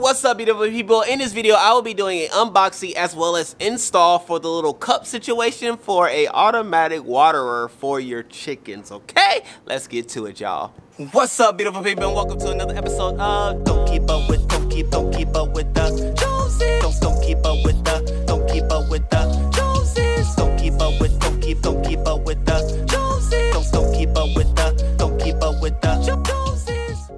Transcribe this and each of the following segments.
What's up, beautiful people? In this video, I will be doing an unboxing as well as install for the little cup situation for a automatic waterer for your chickens, okay? Let's get to it, y'all. What's up, beautiful people, and welcome to another episode of Don't Keep Up With the Joneses. Don't keep up with the Joneses. Don't keep up with the Joneses. Don't keep up with the Joneses. Don't keep up with the Joneses.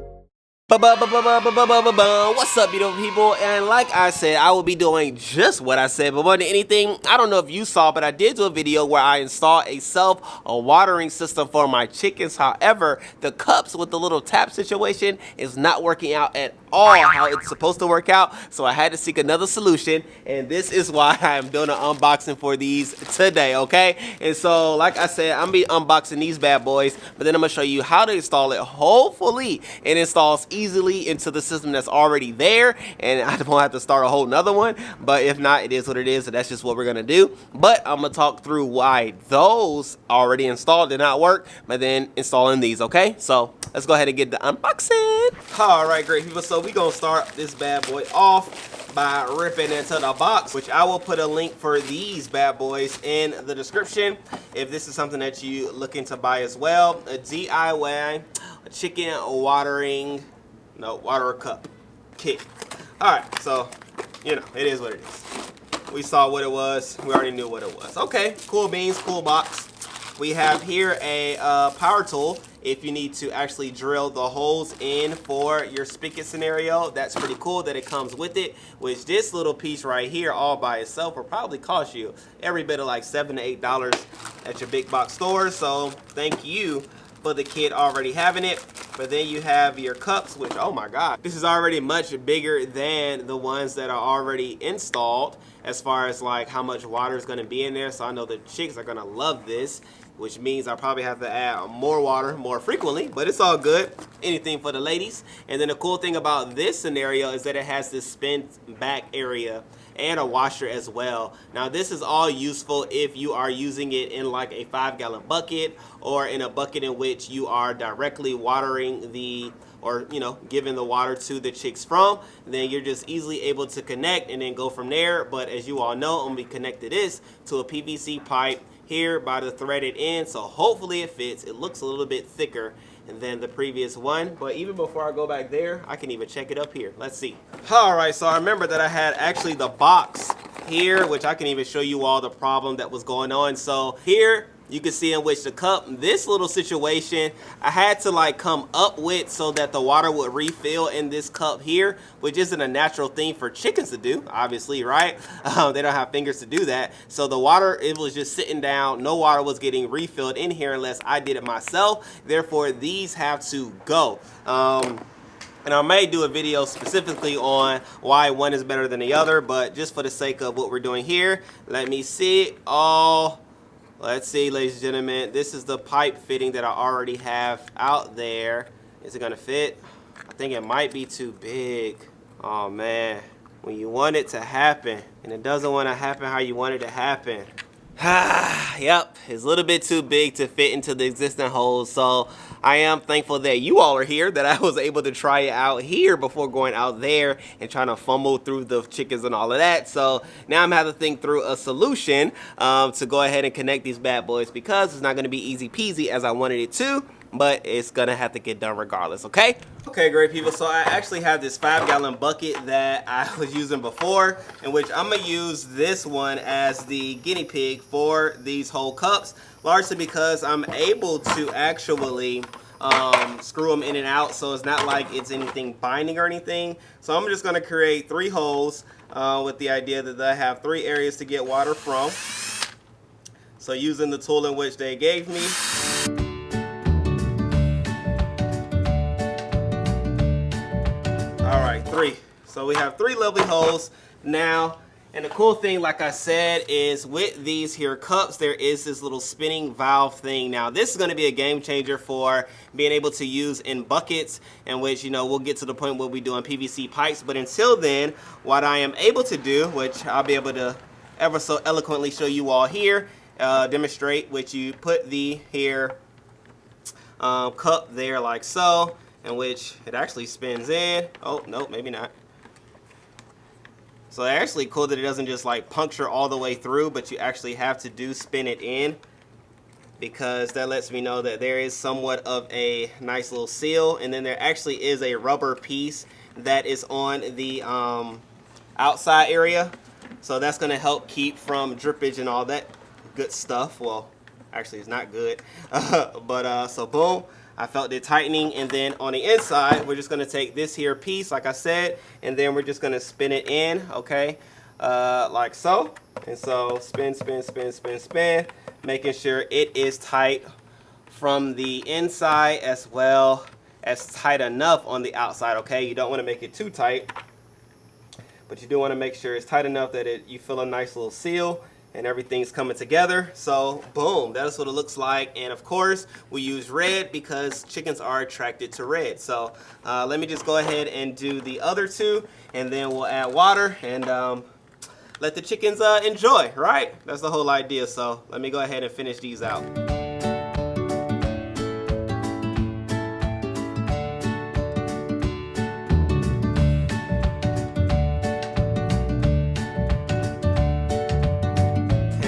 What's up, beautiful people? And like I said, I will be doing just what I said, but more than anything, I don't know if you saw, but I did do a video where I installed a watering system for my chickens. However, the cups with the little tap situation is not working out at all how it's supposed to work out, so I had to seek another solution, and this is why I'm doing an unboxing for these today, okay? And so, like I said, I'm gonna be unboxing these bad boys, but then I'm gonna show you how to install it. Hopefully, it installs easily into the system that's already there, and I won't have to start a whole nother one, but if not, it is what it is, so that's just what we're gonna do. But I'm gonna talk through why those already installed did not work, but then installing these, okay? So, let's go ahead and get the unboxing. All right, great people, so we gonna start this bad boy off by ripping into the box, which I will put a link for these bad boys in the description if this is something that you looking to buy as well. A DIY chicken waterer cup kit. All right, so you know it is what it is. We saw what it was. We already knew what it was. Okay, cool beans, cool box. We have here a power tool if you need to actually drill the holes in for your spigot scenario. That's pretty cool that it comes with it, which this little piece right here all by itself will probably cost you every bit of like $7 to $8 at your big box stores. So thank you for the kit already having it. But then you have your cups, which, oh my God, this is already much bigger than the ones that are already installed as far as like how much water is going to be in there. So I know the chicks are going to love this, which means I probably have to add more water more frequently, but it's all good. Anything for the ladies. And then the cool thing about this scenario is that it has this spin back area and a washer as well. Now this is all useful if you are using it in like a 5-gallon bucket or in a bucket in which you are directly watering giving the water to the chicks from. Then you're just easily able to connect and then go from there. But as you all know, I'm gonna be connected this to a PVC pipe here by the threaded end, so hopefully it fits. It looks a little bit thicker than the previous one, but even before I go back there, I can even check it up here. Let's see. All right, so I remember that I had actually the box here, which I can even show you all the problem that was going on. So here you can see in which the cup, this little situation, I had to like come up with so that the water would refill in this cup here, which isn't a natural thing for chickens to do, obviously, right? They don't have fingers to do that. So the water, it was just sitting down. No water was getting refilled in here unless I did it myself. Therefore, these have to go. And I may do a video specifically on why one is better than the other, but just for the sake of what we're doing here, let me see all. Let's see, ladies and gentlemen, this is the pipe fitting that I already have out there. Is it gonna fit? I think it might be too big. Oh man, when you want it to happen and it doesn't want to happen how you want it to happen. Yep, it's a little bit too big to fit into the existing holes, so I am thankful that you all are here, that I was able to try it out here before going out there and trying to fumble through the chickens and all of that. So now I'm having to think through a solution to go ahead and connect these bad boys, because it's not going to be easy peasy as I wanted it to, but it's gonna have to get done regardless, okay? Okay, great people, so I actually have this 5-gallon bucket that I was using before, in which I'm gonna use this one as the guinea pig for these whole cups, largely because I'm able to actually screw them in and out, so it's not like it's anything binding or anything. So I'm just gonna create 3 holes with the idea that I have 3 areas to get water from. So using the tool in which they gave me. All right, 3. So we have 3 lovely holes now. And the cool thing, like I said, is with these here cups, there is this little spinning valve thing. Now, this is going to be a game changer for being able to use in buckets, in which, we'll get to the point where we do in PVC pipes. But until then, what I am able to do, which I'll be able to ever so eloquently show you all here, demonstrate, which you put the here cup there like so, in which it actually spins in. Oh, no, maybe not. So actually cool that it doesn't just like puncture all the way through, but you actually have to spin it in, because that lets me know that there is somewhat of a nice little seal. And then there actually is a rubber piece that is on the outside area, so that's going to help keep from drippage and all that good stuff. Well, actually it's not good. But so boom, I felt it tightening. And then on the inside, we're just going to take this here piece, like I said, and then we're just going to spin it in, okay, like so. And so spin, spin, spin, spin, spin, making sure it is tight from the inside as well as tight enough on the outside, okay? You don't want to make it too tight, but you do want to make sure it's tight enough that you feel a nice little seal and everything's coming together. So boom, that's what it looks like. And of course we use red because chickens are attracted to red. So let me just go ahead and do the other two, and then we'll add water and let the chickens enjoy, right? That's the whole idea. So let me go ahead and finish these out.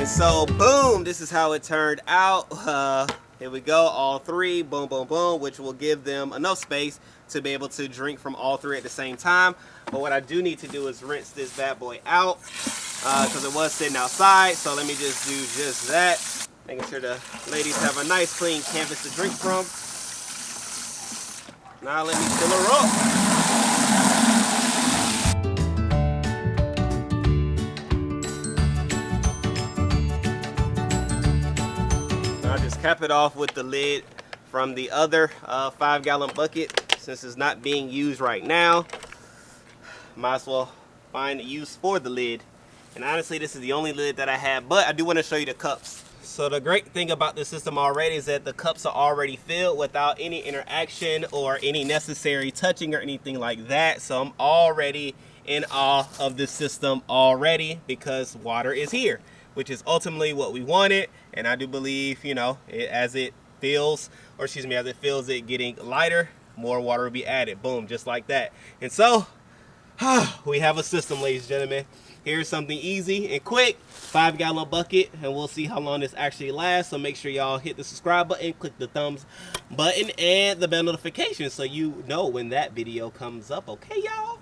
So boom, this is how it turned out. Here we go, all three, boom, boom, boom, which will give them enough space to be able to drink from all three at the same time. But what I do need to do is rinse this bad boy out because it was sitting outside. So let me just do just that, making sure the ladies have a nice clean canvas to drink from. Now let me fill her up. Cap it off with the lid from the other 5-gallon bucket. Since it's not being used right now, might as well find a use for the lid. And honestly, this is the only lid that I have, but I do want to show you the cups. So the great thing about the system already is that the cups are already filled without any interaction or any necessary touching or anything like that. So I'm already in awe of this system already, because water is here, which is ultimately what we wanted. And I do believe, you know, as it fills it getting lighter, more water will be added. Boom, just like that. And so we have a system, ladies and gentlemen. Here's something easy and quick, 5-gallon bucket, and we'll see how long this actually lasts. So make sure y'all hit the subscribe button, click the thumbs button, and the bell notification so you know when that video comes up. Okay, y'all?